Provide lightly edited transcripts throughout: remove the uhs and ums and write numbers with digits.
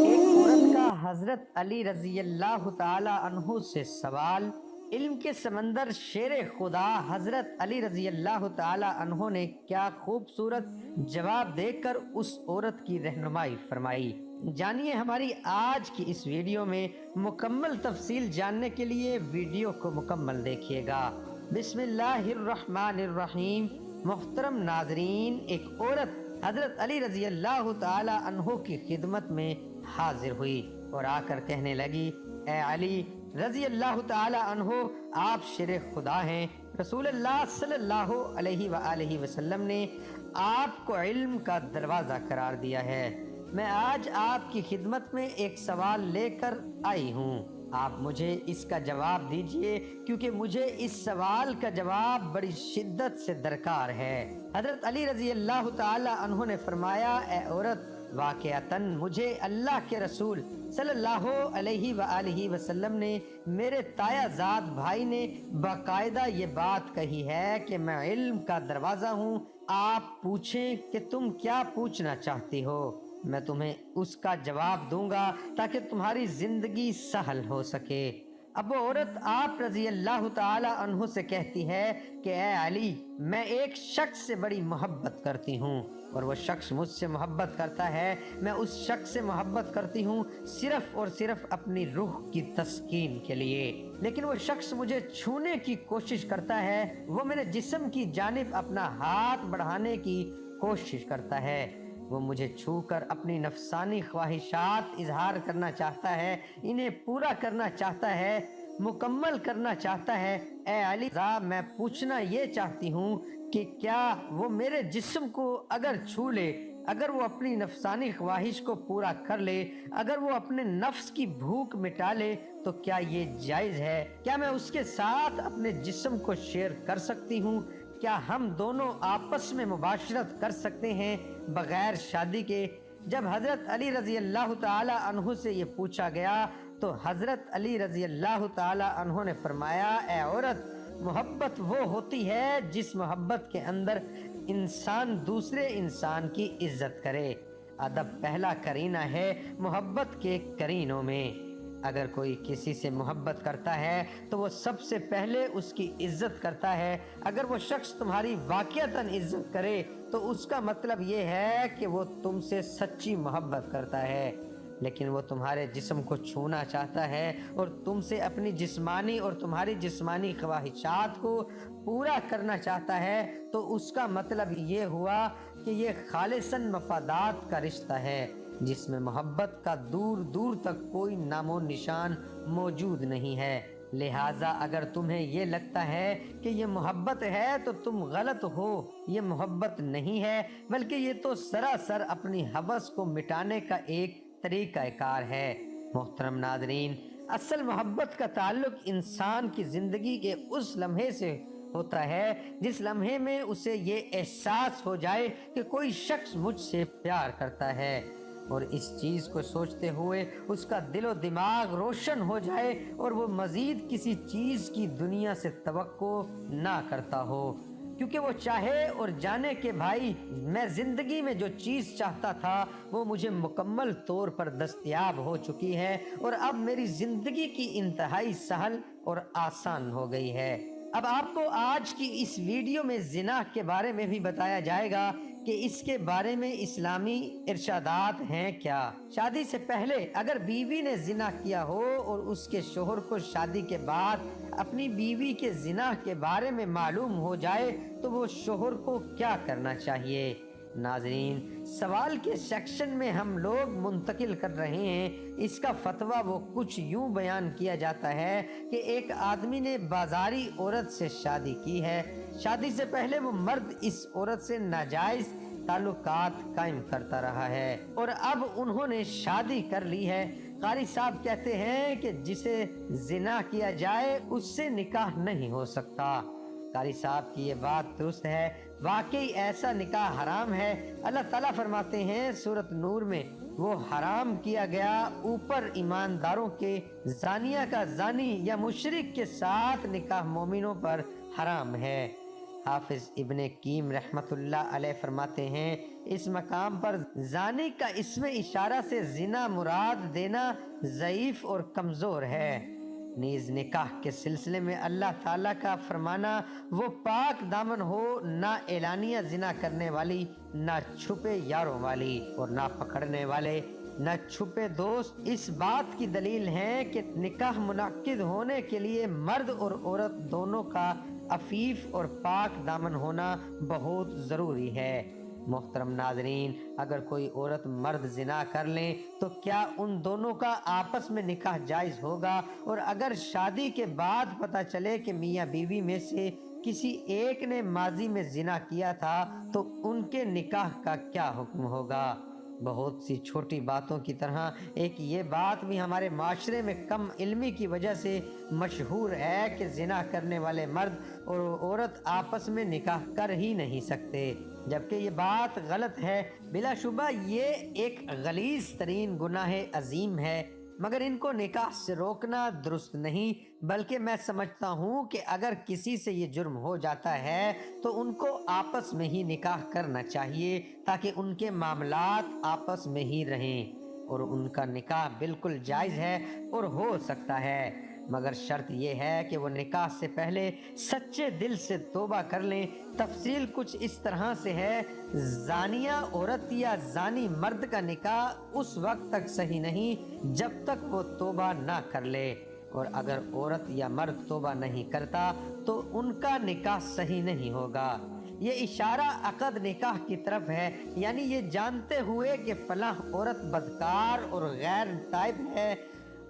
ایک عورت کا حضرت علی رضی اللہ تعالی عنہ سے سوال۔ علم کے سمندر شیر خدا حضرت علی رضی اللہ تعالی عنہ نے کیا خوبصورت جواب دے کر اس عورت کی رہنمائی فرمائی۔ جانیے ہماری آج کی اس ویڈیو میں مکمل تفصیل جاننے کے لیے ویڈیو کو مکمل دیکھیے گا۔ بسم اللہ الرحمن الرحیم۔ محترم ناظرین، ایک عورت حضرت علی رضی اللہ تعالی عنہ کی خدمت میں حاضر ہوئی اور آ کر کہنے لگی، اے علی رضی اللہ تعالی عنہ، آپ شیر خدا ہیں۔ رسول اللہ صلی اللہ علیہ وآلہ وسلم نے آپ کو علم کا دروازہ قرار دیا ہے۔ میں آج آپ کی خدمت میں ایک سوال لے کر آئی ہوں، آپ مجھے اس کا جواب دیجئے، کیونکہ مجھے اس سوال کا جواب بڑی شدت سے درکار ہے۔ حضرت علی رضی اللہ تعالی عنہ نے فرمایا، اے عورت، واقعتاً مجھے اللہ کے رسول صلی اللہ علیہ وآلہ وسلم نے، میرے تایا زاد بھائی نے باقاعدہ یہ بات کہی ہے کہ میں علم کا دروازہ ہوں۔ آپ پوچھیں کہ تم کیا پوچھنا چاہتی ہو، میں تمہیں اس کا جواب دوں گا تاکہ تمہاری زندگی سہل ہو سکے۔ اب وہ عورت آپ رضی اللہ تعالی عنہ سے کہتی ہے کہ اے علی، میں ایک شخص سے بڑی محبت کرتی ہوں اور وہ شخص مجھ سے محبت کرتا ہے۔ میں اس شخص سے محبت کرتی ہوں صرف اور صرف اپنی روح کی تسکین کے لیے، لیکن وہ شخص مجھے چھونے کی کوشش کرتا ہے، وہ میرے جسم کی جانب اپنا ہاتھ بڑھانے کی کوشش کرتا ہے، وہ مجھے چھو کر اپنی نفسانی خواہشات اظہار کرنا چاہتا ہے، انہیں پورا کرنا چاہتا ہے، مکمل کرنا چاہتا ہے۔ اے علی، میں پوچھنا یہ چاہتی ہوں کہ کیا وہ میرے جسم کو اگر چھو لے، اگر وہ اپنی نفسانی خواہش کو پورا کر لے، اگر وہ اپنے نفس کی بھوک مٹا لے تو کیا یہ جائز ہے؟ کیا میں اس کے ساتھ اپنے جسم کو شیئر کر سکتی ہوں؟ کیا ہم دونوں آپس میں مباشرت کر سکتے ہیں بغیر شادی کے؟ جب حضرت علی رضی اللہ تعالی عنہ سے یہ پوچھا گیا تو حضرت علی رضی اللہ تعالی عنہ نے فرمایا، اے عورت، محبت وہ ہوتی ہے جس محبت کے اندر انسان دوسرے انسان کی عزت کرے۔ ادب پہلا قرینہ ہے محبت کے قرینوں میں۔ اگر کوئی کسی سے محبت کرتا ہے تو وہ سب سے پہلے اس کی عزت کرتا ہے۔ اگر وہ شخص تمہاری واقعتاً عزت کرے تو اس کا مطلب یہ ہے کہ وہ تم سے سچی محبت کرتا ہے، لیکن وہ تمہارے جسم کو چھونا چاہتا ہے اور تم سے اپنی جسمانی اور تمہاری جسمانی خواہشات کو پورا کرنا چاہتا ہے، تو اس کا مطلب یہ ہوا کہ یہ خالصاً مفادات کا رشتہ ہے جس میں محبت کا دور دور تک کوئی نام و نشان موجود نہیں ہے۔ لہٰذا اگر تمہیں یہ لگتا ہے کہ یہ محبت ہے تو تم غلط ہو، یہ محبت نہیں ہے، بلکہ یہ تو سراسر اپنی ہوس کو مٹانے کا ایک طریقہ کار ہے۔ محترم ناظرین، اصل محبت کا تعلق انسان کی زندگی کے اس لمحے سے ہوتا ہے جس لمحے میں اسے یہ احساس ہو جائے کہ کوئی شخص مجھ سے پیار کرتا ہے، اور اس چیز کو سوچتے ہوئے اس کا دل و دماغ روشن ہو جائے اور وہ مزید کسی چیز کی دنیا سے توقع نہ کرتا ہو، کیونکہ وہ چاہے اور جانے کہ بھائی، میں زندگی میں جو چیز چاہتا تھا وہ مجھے مکمل طور پر دستیاب ہو چکی ہے اور اب میری زندگی کی انتہائی سہل اور آسان ہو گئی ہے۔ اب آپ کو آج کی اس ویڈیو میں زنا کے بارے میں بھی بتایا جائے گا کہ اس کے بارے میں اسلامی ارشادات ہیں کیا۔ شادی سے پہلے اگر بیوی نے زنا کیا ہو اور اس کے شوہر کو شادی کے بعد اپنی بیوی کے زنا کے بارے میں معلوم ہو جائے تو وہ شوہر کو کیا کرنا چاہیے؟ ناظرین، سوال کے سیکشن میں ہم لوگ منتقل کر رہے ہیں۔ اس کا فتویٰ وہ کچھ یوں بیان کیا جاتا ہے کہ ایک آدمی نے بازاری عورت سے شادی کی ہے، شادی سے پہلے وہ مرد اس عورت سے ناجائز تعلقات قائم کرتا رہا ہے اور اب انہوں نے شادی کر لی ہے۔ قاری صاحب کہتے ہیں کہ جسے زنا کیا جائے اس سے نکاح نہیں ہو سکتا۔ قاری صاحب کی یہ بات درست ہے، واقعی ایسا نکاح حرام ہے۔ اللہ تعالیٰ فرماتے ہیں سورۃ نور میں، وہ حرام کیا گیا اوپر ایمانداروں کے، زانیہ کا زانی یا مشرک کے ساتھ نکاح مومنوں پر حرام ہے۔ حافظ ابن قیم رحمت اللہ علیہ فرماتے ہیں اس مقام پر زانی کا اسم اشارہ سے زنا مراد دینا ضعیف اور کمزور ہے۔ نیز نکاح کے سلسلے میں اللہ تعالیٰ کا فرمانا وہ پاک دامن ہو، نہ اعلانیہ زنا کرنے والی، نہ چھپے یاروں والی، اور نہ پکڑنے والے، نہ چھپے دوست، اس بات کی دلیل ہے کہ نکاح منعقد ہونے کے لیے مرد اور عورت دونوں کا عفیف اور پاک دامن ہونا بہت ضروری ہے۔ محترم ناظرین، اگر کوئی عورت مرد زنا کر لیں تو کیا ان دونوں کا آپس میں نکاح جائز ہوگا؟ اور اگر شادی کے بعد پتہ چلے کہ میاں بیوی میں سے کسی ایک نے ماضی میں زنا کیا تھا تو ان کے نکاح کا کیا حکم ہوگا؟ بہت سی چھوٹی باتوں کی طرح ایک یہ بات بھی ہمارے معاشرے میں کم علمی کی وجہ سے مشہور ہے کہ زنا کرنے والے مرد اور عورت آپس میں نکاح کر ہی نہیں سکتے، جبکہ یہ بات غلط ہے۔ بلا شبہ یہ ایک غلیظ ترین گناہ عظیم ہے، مگر ان کو نکاح سے روکنا درست نہیں، بلکہ میں سمجھتا ہوں کہ اگر کسی سے یہ جرم ہو جاتا ہے تو ان کو آپس میں ہی نکاح کرنا چاہیے تاکہ ان کے معاملات آپس میں ہی رہیں، اور ان کا نکاح بالکل جائز ہے اور ہو سکتا ہے، مگر شرط یہ ہے کہ وہ نکاح سے پہلے سچے دل سے توبہ کر لیں۔ تفصیل کچھ اس طرح سے ہے: زانیہ عورت یا زانی مرد کا نکاح اس وقت تک صحیح نہیں جب تک وہ توبہ نہ کر لے، اور اگر عورت یا مرد توبہ نہیں کرتا تو ان کا نکاح صحیح نہیں ہوگا۔ یہ اشارہ عقد نکاح کی طرف ہے، یعنی یہ جانتے ہوئے کہ فلاں عورت بدکار اور غیر تائب ہے،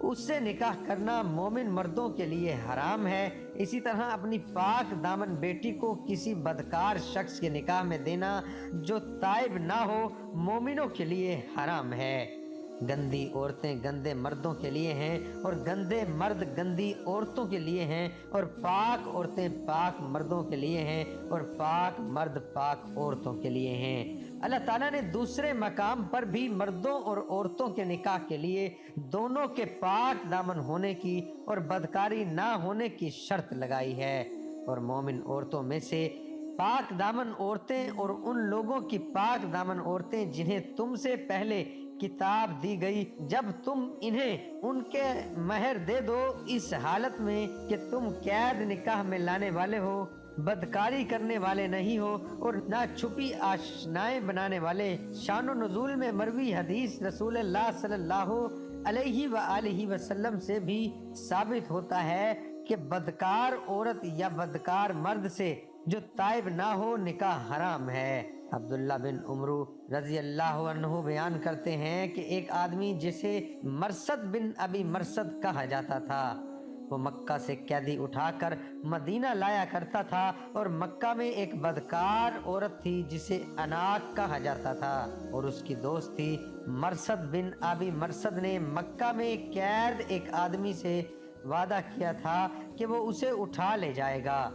اس سے نکاح کرنا مومن مردوں کے لیے حرام ہے۔ اسی طرح اپنی پاک دامن بیٹی کو کسی بدکار شخص کے نکاح میں دینا جو تائب نہ ہو مومنوں کے لیے حرام ہے۔ گندی عورتیں گندے مردوں کے لیے ہیں اور گندے مرد گندی عورتوں کے لیے ہیں، اور پاک عورتیں پاک مردوں کے لیے ہیں اور پاک مرد پاک عورتوں کے لیے ہیں۔ اللہ تعالیٰ نے دوسرے مقام پر بھی مردوں اور عورتوں کے نکاح کے لیے دونوں کے پاک دامن ہونے کی اور بدکاری نہ ہونے کی شرط لگائی ہے، اور مومن عورتوں میں سے پاک دامن عورتیں اور ان لوگوں کی پاک دامن عورتیں جنہیں تم سے پہلے کتاب دی گئی، جب تم انہیں ان کے مہر دے دو اس حالت میں کہ تم قید نکاح میں لانے والے ہو، بدکاری کرنے والے نہیں ہو اور نہ چھپی آشنائیں بنانے والے۔ شان و نزول میں مروی حدیث رسول اللہ صلی اللہ علیہ وآلہ وسلم سے بھی ثابت ہوتا ہے کہ بدکار عورت یا بدکار مرد سے جو تائب نہ ہو نکاح حرام ہے۔ عبداللہ بن عمرو رضی اللہ عنہ بیان کرتے ہیں کہ ایک آدمی جسے مرثد بن ابی مرثد کہا جاتا تھا، وہ مکہ سے قیدی اٹھا کر مدینہ لایا کرتا تھا، اور مکہ میں ایک بدکار عورت تھی جسے اناق کہا جاتا تھا، اور اس کی دوست تھی۔ مرثد بن ابی مرثد نے مکہ میں قید ایک آدمی سے وعدہ کیا تھا کہ وہ اسے اٹھا لے جائے گا۔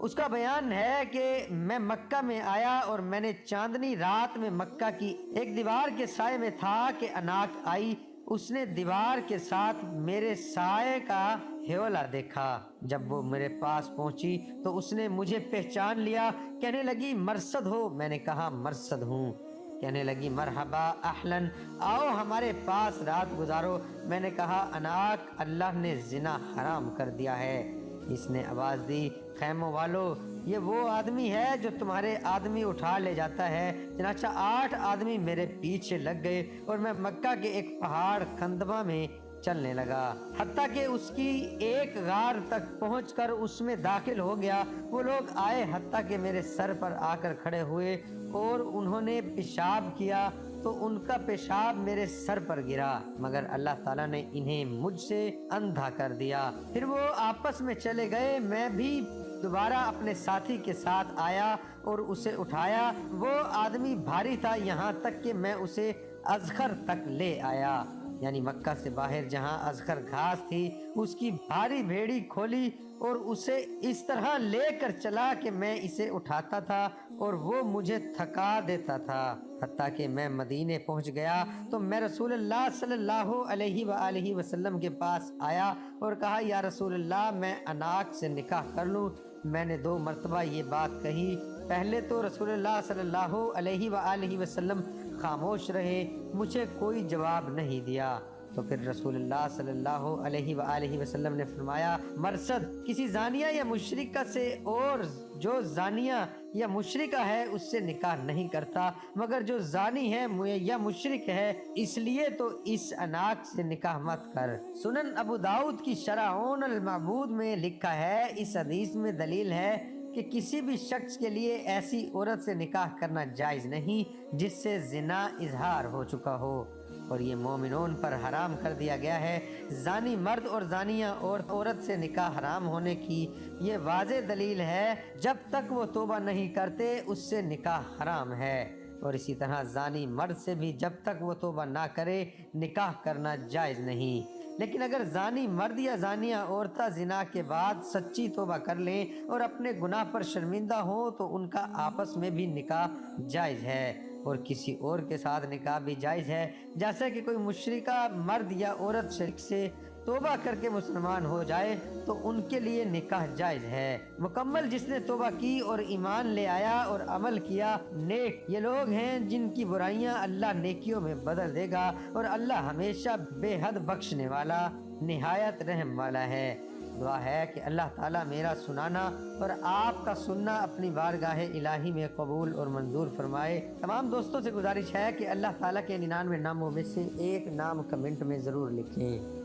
اس کا بیان ہے کہ میں مکہ میں آیا اور میں نے چاندنی رات میں مکہ کی ایک دیوار کے سائے میں تھا کہ اناق آئی، اس نے دیوار کے ساتھ میرے سائے کا حوالہ دیکھا۔ جب وہ میرے پاس پہنچی تو اس نے مجھے پہچان لیا، کہنے لگی مرثد ہو؟ میں نے کہا مرثد ہوں۔ کہنے لگی مرحبا اہلاً، آؤ ہمارے پاس رات گزارو۔ میں نے کہا اناق، اللہ نے زنا حرام کر دیا ہے۔ اس نے آواز دی، خیموں والو، یہ وہ آدمی ہے جو تمہارے آدمی اٹھا لے جاتا ہے۔ چنانچہ 8 آدمی میرے پیچھے لگ گئے اور میں مکہ کے ایک پہاڑ کندبہ میں چلنے لگا، حتیٰ کہ اس کی ایک غار تک پہنچ کر اس میں داخل ہو گیا۔ وہ لوگ آئے حتیٰ کہ میرے سر پر آ کر کھڑے ہوئے اور انہوں نے پیشاب کیا تو ان کا پیشاب میرے سر پر گرا، مگر اللہ تعالیٰ نے انہیں مجھ سے اندھا کر دیا۔ پھر وہ آپس میں چلے گئے، میں بھی دوبارہ اپنے ساتھی کے ساتھ آیا اور اسے اٹھایا۔ وہ آدمی بھاری تھا یہاں تک کہ میں اسے اذخر تک لے آیا، یعنی مکہ سے باہر جہاں اذخر گھاس تھی، اس کی بھاری بھیڑی کھولی اور اسے اس طرح لے کر چلا کہ میں اسے اٹھاتا تھا اور وہ مجھے تھکا دیتا تھا۔ حتیٰ کہ میں مدینے پہنچ گیا تو میں رسول اللہ صلی اللہ علیہ وآلہ وسلم کے پاس آیا اور کہا، یا رسول اللہ، میں اناق سے نکاح کر لوں؟ میں نے 2 مرتبہ یہ بات کہی، پہلے تو رسول اللہ صلی اللہ علیہ وآلہ وسلم خاموش رہے، مجھے کوئی جواب نہیں دیا۔ تو پھر رسول اللہ صلی اللہ علیہ وآلہ وسلم نے فرمایا، مرصد کسی زانیہ یا مشرکہ سے اور جو زانیہ یا مشرکہ ہے اس سے نکاح نہیں کرتا، مگر جو زانی ہے یا مشرک ہے اس لیے تو اس اناق سے نکاح مت کر۔ سنن ابو داؤد کی شرعون المعبود میں لکھا ہے، اس حدیث میں دلیل ہے کہ کسی بھی شخص کے لیے ایسی عورت سے نکاح کرنا جائز نہیں جس سے زنا اظہار ہو چکا ہو، اور یہ مومنون پر حرام کر دیا گیا ہے۔ زانی مرد اور زانیہ عورت سے نکاح حرام ہونے کی یہ واضح دلیل ہے، جب تک وہ توبہ نہیں کرتے اس سے نکاح حرام ہے، اور اسی طرح زانی مرد سے بھی جب تک وہ توبہ نہ کرے نکاح کرنا جائز نہیں۔ لیکن اگر زانی مرد یا زانیہ عورتہ زنا کے بعد سچی توبہ کر لیں اور اپنے گناہ پر شرمندہ ہوں تو ان کا آپس میں بھی نکاح جائز ہے، اور کسی اور کے ساتھ نکاح بھی جائز ہے، جیسا کہ کوئی مشرکہ مرد یا عورت شرک سے توبہ کر کے مسلمان ہو جائے تو ان کے لیے نکاح جائز ہے۔ مکمل جس نے توبہ کی اور ایمان لے آیا اور عمل کیا نیک، یہ لوگ ہیں جن کی برائیاں اللہ نیکیوں میں بدل دے گا، اور اللہ ہمیشہ بے حد بخشنے والا نہایت رحم والا ہے۔ دعا ہے کہ اللہ تعالیٰ میرا سنانا اور آپ کا سننا اپنی بارگاہ الہی میں قبول اور منظور فرمائے۔ تمام دوستوں سے گزارش ہے کہ اللہ تعالیٰ کے 99 ناموں میں سے ایک نام کمنٹ میں ضرور لکھیں۔